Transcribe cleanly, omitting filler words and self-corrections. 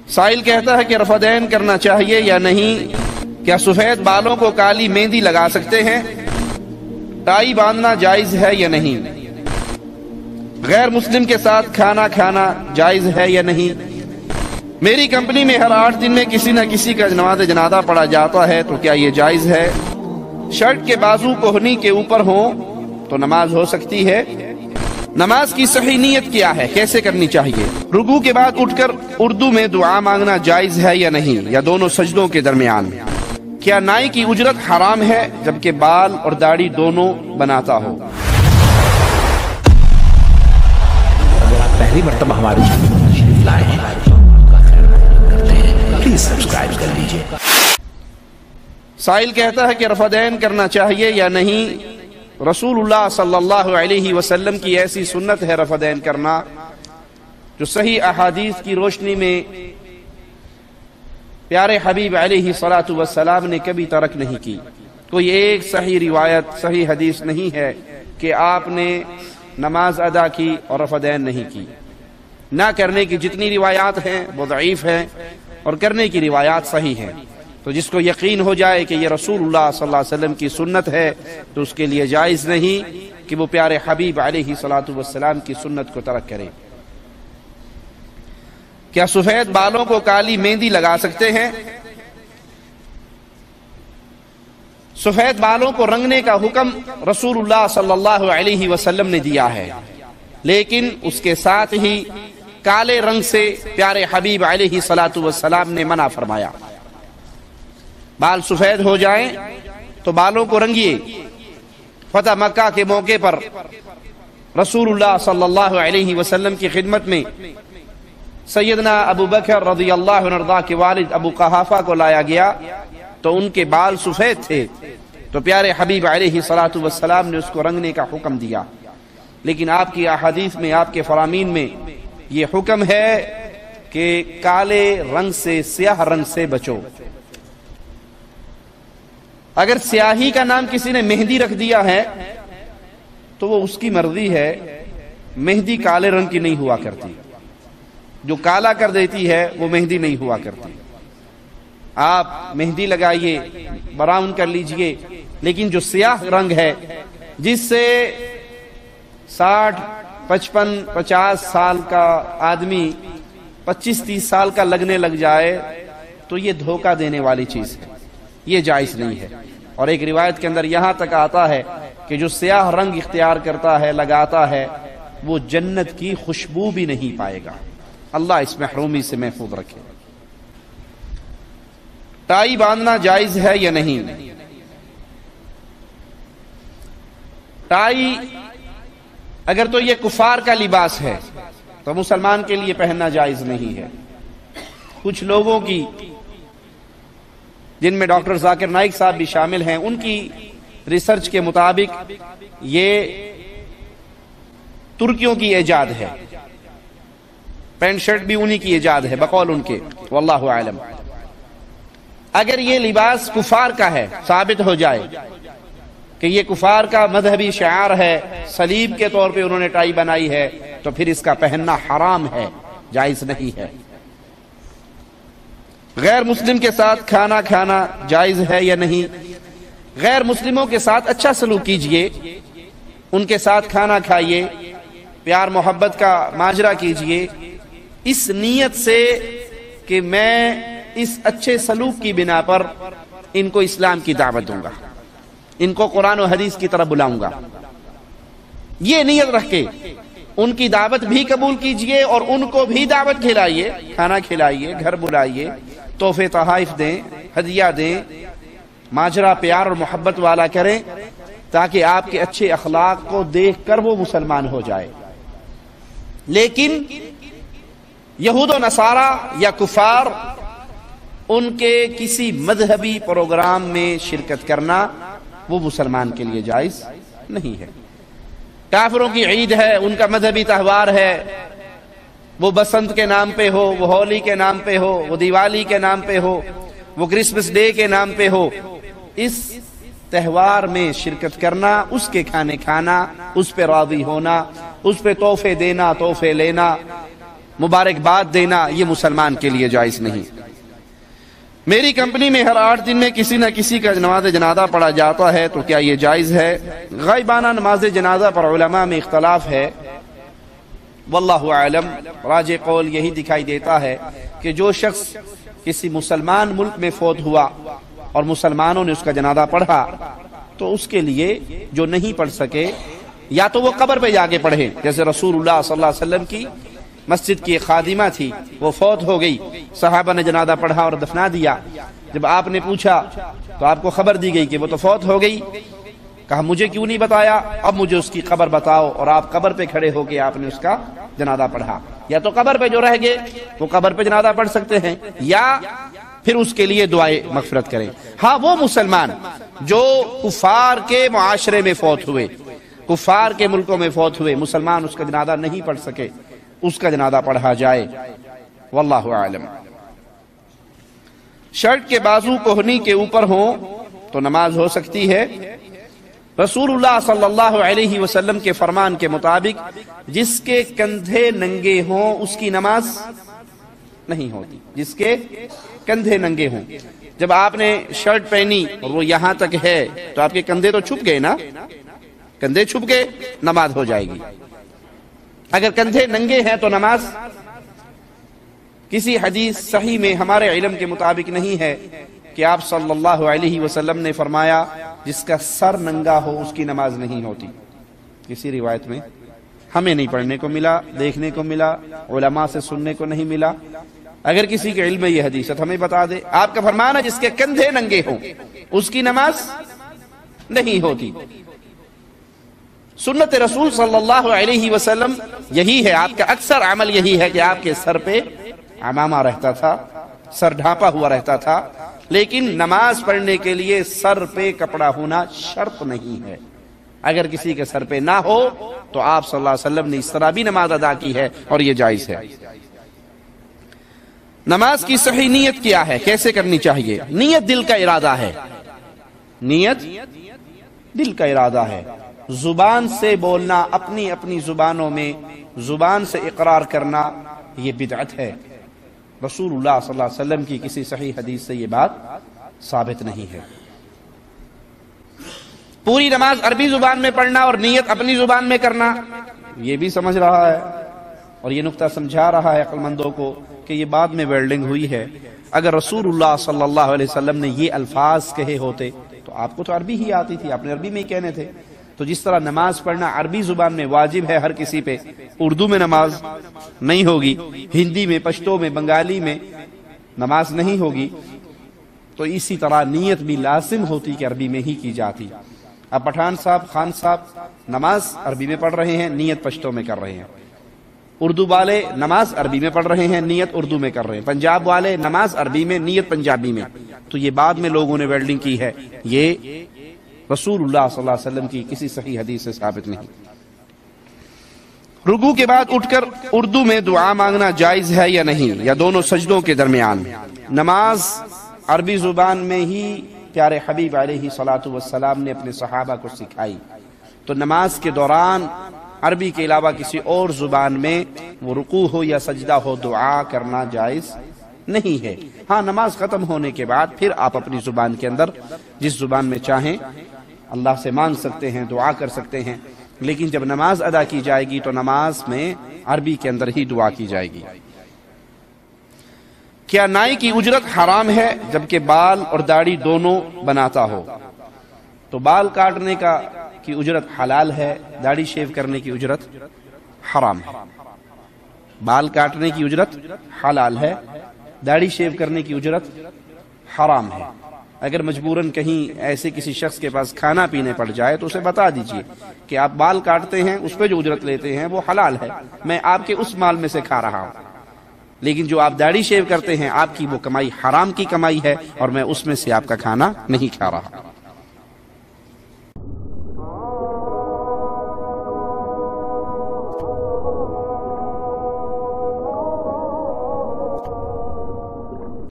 سائل کہتا ہے کہ رفع دین کرنا چاہیے یا نہیں؟ کیا سفید بالوں کو کالی مہندی لگا سکتے ہیں؟ ٹائی باندھنا جائز ہے یا نہیں؟ غیر مسلم کے ساتھ کھانا کھانا جائز ہے یا نہیں؟ میری کمپنی میں ہر 8 دن میں کسی نہ کسی کا نماز جنازہ پڑھا جاتا ہے، تو کیا یہ جائز ہے؟ شرٹ کے بازو کوہنی کے اوپر ہوں تو نماز ہو سکتی ہے؟ نماز کی صحیح نیت کیا ہے؟ کیسے کرنی چاہیے؟ رکوع کے بعد اٹھ کر اردو میں دعا مانگنا جائز ہے یا نہیں، یا دونوں سجدوں کے درمیان؟ کیا نائی کی اجرت حرام ہے جبکہ بال اور داڑھی دونوں بناتا ہو؟ اگر آپ پہلی مرتبہ ہمارے چینل پر تشریف لائے ہیں تو آپ کا خیر مقدم کرتے ہیں، پلیز سبسکرائب کر لیجئے۔ سائل کہتا ہے کہ رفع دین کرنا چاہیے یا نہیں؟ رسول اللہ صلی اللہ علیہ وسلم کی ایسی سنت ہے رفع دین کرنا جو صحیح احادیث کی روشنی میں پیارے حبیب علیہ الصلوۃ والسلام نے کبھی ترک نہیں کی۔ کوئی ایک صحیح روایت، صحیح حدیث نہیں ہے کہ آپ نے نماز ادا کی اور رفع دین نہیں کی۔ نہ کرنے کی جتنی روایات ہیں وہ ضعیف ہیں، اور کرنے کی روایات صحیح ہیں۔ تو جس کو یقین ہو جائے کہ یہ رسول اللہ صلی اللہ علیہ وسلم کی سنت ہے تو اس کے لیے جائز نہیں کہ وہ پیارے حبیب علیہ الصلوۃ والسلام کی سنت کو ترک کرے۔ کیا سفید بالوں کو کالی مہندی لگا سکتے ہیں؟ سفید بالوں کو رنگنے کا حکم رسول اللہ صلی اللہ علیہ وسلم نے دیا ہے، لیکن اس کے ساتھ ہی کالے رنگ سے پیارے حبیب علیہ الصلوۃ والسلام نے منع فرمایا۔ بال سفید ہو جائیں تو بالوں کو رنگیے۔ فتح مکہ کے موقع پر رسول اللہ صلی اللہ علیہ وسلم کی خدمت میں سیدنا ابو بکر رضی اللہ عنہ کے والد ابو قحافہ کو لایا گیا تو ان کے بال سفید تھے، تو پیارے حبیب علیہ الصلوۃ والسلام نے اس کو رنگنے کا حکم دیا۔ لیکن آپ کی احادیث میں، آپ کے فرامین میں یہ حکم ہے کہ کالے رنگ سے، سیاہ رنگ سے بچو۔ اگر سیاہی کا نام کسی نے مہندی رکھ دیا ہے تو وہ اس کی مرضی ہے، مہندی کالے رنگ کی نہیں ہوا کرتی، جو کالا کر دیتی ہے وہ مہندی نہیں ہوا کرتی۔ آپ مہندی لگائیے، براؤن کر لیجئے، لیکن جو سیاہ رنگ ہے جس سے 60، 55، 50 سال کا آدمی 25-30 سال کا لگنے لگ جائے تو یہ دھوکہ دینے والی چیز ہے، یہ جائز نہیں ہے۔ اور ایک روایت کے اندر یہاں تک آتا ہے کہ جو سیاہ رنگ اختیار کرتا ہے، لگاتا ہے، وہ جنت کی خوشبو بھی نہیں پائے گا۔ اللہ اس محرومی سے محفوظ رکھے۔ ٹائی باندھنا جائز ہے یا نہیں؟ ٹائی اگر تو یہ کفار کا لباس ہے تو مسلمان کے لیے پہننا جائز نہیں ہے۔ کچھ لوگوں کی، جن میں ڈاکٹر ذاکر نائک صاحب بھی شامل ہیں، ان کی ریسرچ کے مطابق یہ ترکیوں کی ایجاد ہے، پینٹ شرٹ بھی انہی کی ایجاد ہے بقول ان کے، واللہ اعلم۔ اگر یہ لباس کفار کا ہے، ثابت ہو جائے کہ یہ کفار کا مذہبی شعار ہے، صلیب کے طور پہ انہوں نے ٹائی بنائی ہے، تو پھر اس کا پہننا حرام ہے، جائز نہیں ہے۔ غیر مسلم کے ساتھ کھانا کھانا جائز ہے یا نہیں؟ غیر مسلموں کے ساتھ اچھا سلوک کیجئے، ان کے ساتھ کھانا کھائیے، پیار محبت کا ماجرا کیجئے، اس نیت سے کہ میں اس اچھے سلوک کی بنا پر ان کو اسلام کی دعوت دوں گا، ان کو قرآن و حدیث کی طرف بلاؤں گا، یہ نیت رکھ کے ان کی دعوت بھی قبول کیجئے اور ان کو بھی دعوت کھلائیے، کھانا کھلائیے، گھر بلائیے، تحفے تحائف دیں، ہدیہ دیں، ماجرا پیار اور محبت والا کریں، تاکہ آپ کے اچھے اخلاق کو دیکھ کر وہ مسلمان ہو جائے۔ لیکن یہود و نصارہ یا کفار، ان کے کسی مذہبی پروگرام میں شرکت کرنا وہ مسلمان کے لیے جائز نہیں ہے۔ کافروں کی عید ہے، ان کا مذہبی تہوار ہے، وہ بسنت کے نام پہ ہو، وہ ہولی کے نام پہ ہو، وہ دیوالی کے نام پہ ہو، وہ کرسمس ڈے کے نام پہ ہو، اس تہوار میں شرکت کرنا، اس کے کھانے کھانا، اس پہ راضی ہونا، اس پہ تحفے دینا، تحفے لینا، मुबारकबाद देना ये मुसलमान के लिए जायज नहीं। मेरी कंपनी में हर 8 दिन में किसी न किसी का नमाज जनाजा पढ़ा जाता है, तो क्या ये जायज है? गायबाना नमाज जनाजा पर उलमा में इख्तलाफ है। वल्लाहु आलम, राजे कौल यही दिखाई देता है कि जो शख्स किसी मुसलमान मुल्क में फौत हुआ और मुसलमानों ने उसका जनाजा पढ़ा, तो उसके लिए जो नहीं पढ़ सके या तो वो कब्र पे जाके पढ़े, जैसे रसूलुल्लाह सल्लल्लाहु अलैहि वसल्लम की मस्जिद की एक खादिमा थी, वो फौत हो गई, सहाबा ने जनाजा पढ़ा और दफना दिया। जब आपने पूछा तो आपको खबर दी गई कि वो तो फौत हो गई। कहा मुझे क्यों नहीं बताया, अब मुझे उसकी खबर बताओ, और आप कब्र पे खड़े होके आपने उसका जनाजा पढ़ा। या तो कब्र पे जो रह गए वो कब्र पे जनाजा पढ़ सकते हैं, या फिर उसके लिए दुआए मगफिरत करें। हाँ, वो मुसलमान जो कुफार के मुआशरे में फौत हुए, कुफार के मुल्कों में फौत हुए, मुसलमान उसका जनाजा नहीं पढ़ सके, उसका जनाजा पढ़ा जाए। वल्लाहु आलम। शर्ट के बाजू कोहनी के ऊपर हो तो नमाज हो सकती है। रसूलुल्लाह सल्लल्लाहु अलैहि वसल्लम के फरमान के मुताबिक जिसके कंधे नंगे हों उसकी नमाज नहीं होती, जिसके कंधे नंगे हों। जब आपने शर्ट पहनी और वो यहां तक है तो आपके कंधे तो छुप गए ना, कंधे छुप गए, नमाज हो जाएगी। अगर कंधे नंगे हैं तो नमाज, किसी हदीस सही में हमारे इल्म के मुताबिक नहीं है कि आप सल्लल्लाहु अलैहि वसल्लम ने फरमाया जिसका सर नंगा हो उसकी नमाज नहीं होती। किसी रिवायत में हमें नहीं पढ़ने को मिला, देखने को मिला, उलमा से सुनने को नहीं मिला। अगर किसी के इल्म में ये हदीस है तो हमें बता दे। आपका फरमान है जिसके कंधे नंगे हों उसकी नमाज नहीं होती। सुन्नत रसूल सल्लल्लाहु अलैहि वसल्लम यही है, आपका अक्सर अमल यही है कि आपके सर पे अमामा रहता था, सर ढांपा हुआ रहता था। लेकिन नमाज पढ़ने के लिए सर पे कपड़ा होना शर्त नहीं है। अगर किसी के सर पे ना हो तो आप सल्लल्लाहु अलैहि वसल्लम ने इस तरह भी नमाज अदा की है और ये जायज है। नमाज की सही नीयत क्या है, कैसे करनी चाहिए? नीयत दिल का इरादा है, नीयत दिल का इरादा है। जुबान से बोलना, अपनी अपनी जुबानों में जुबान से इकरार करना, ये बिदअत है। रसूलुल्लाह सल्लल्लाहु अलैहि वसल्लम की किसी सही हदीस से ये बात साबित नहीं है। पूरी नमाज अरबी जुबान में पढ़ना और नीयत अपनी जुबान में करना, ये भी समझ रहा है और ये नुक्ता समझा रहा है अक्लमंदों को कि ये बाद में वेल्डिंग हुई है। अगर रसूलुल्लाह सल्लल्लाहु अलैहि वसल्लम ने ये अल्फाज कहे होते तो आपको तो अरबी ही आती थी, आपने अरबी में ही कहने थे। तो जिस तरह नमाज पढ़ना अरबी जुबान में वाजिब है हर किसी पे, उर्दू में नमाज नहीं होगी, हिंदी में, पश्तो में, बंगाली में नमाज नहीं होगी, तो इसी तरह नीयत भी लाजिम होती कि अरबी में ही की जाती। अब पठान साहब, खान साहब नमाज अरबी में पढ़ रहे हैं, नीयत पश्तो में कर रहे हैं। उर्दू वाले नमाज अरबी में पढ़ रहे हैं, नीयत उर्दू में कर रहे हैं। पंजाब वाले नमाज अरबी में, नीयत पंजाबी में। तो ये बाद में लोगों ने वेल्डिंग की है, ये रसूलुल्लाह सल्लल्लाहु अलैहि वसल्लम की किसी सही हदीस से साबित नहीं। रुकू के बाद उठकर उर्दू में दुआ मांगना जायज है या नहीं, या दोनों सजदों के दरमियान? नमाज अरबी जुबान में ही प्यारे हबीब अलैहि सलातु वस्सलाम ने अपने सहाबा को सिखाई, तो नमाज के दौरान अरबी के अलावा किसी और जुबान में वो रुकू हो या सजदा हो दुआ करना जायज नहीं है। हाँ, नमाज खत्म होने के बाद फिर आप अपनी जुबान के अंदर जिस जुबान में चाहें अल्लाह से मांग सकते हैं, दुआ कर सकते हैं, लेकिन जब नमाज अदा की जाएगी तो नमाज में अरबी के अंदर ही दुआ की जाएगी। क्या नाई की उजरत हराम है जबकि बाल और दाढ़ी दोनों बनाता हो? तो बाल काटने की उजरत हलाल है, दाढ़ी शेव करने की उजरत हराम है। बाल काटने की उजरत हलाल है, दाढ़ी शेव करने की उजरत हराम है। अगर मजबूरन कहीं ऐसे किसी शख्स के पास खाना पीने पड़ जाए तो उसे बता दीजिए कि आप बाल काटते हैं, उस पर जो उजरत लेते हैं वो हलाल है, मैं आपके उस माल में से खा रहा हूं, लेकिन जो आप दाढ़ी शेव करते हैं आपकी वो कमाई हराम की कमाई है और मैं उसमें से आपका खाना नहीं खा रहा।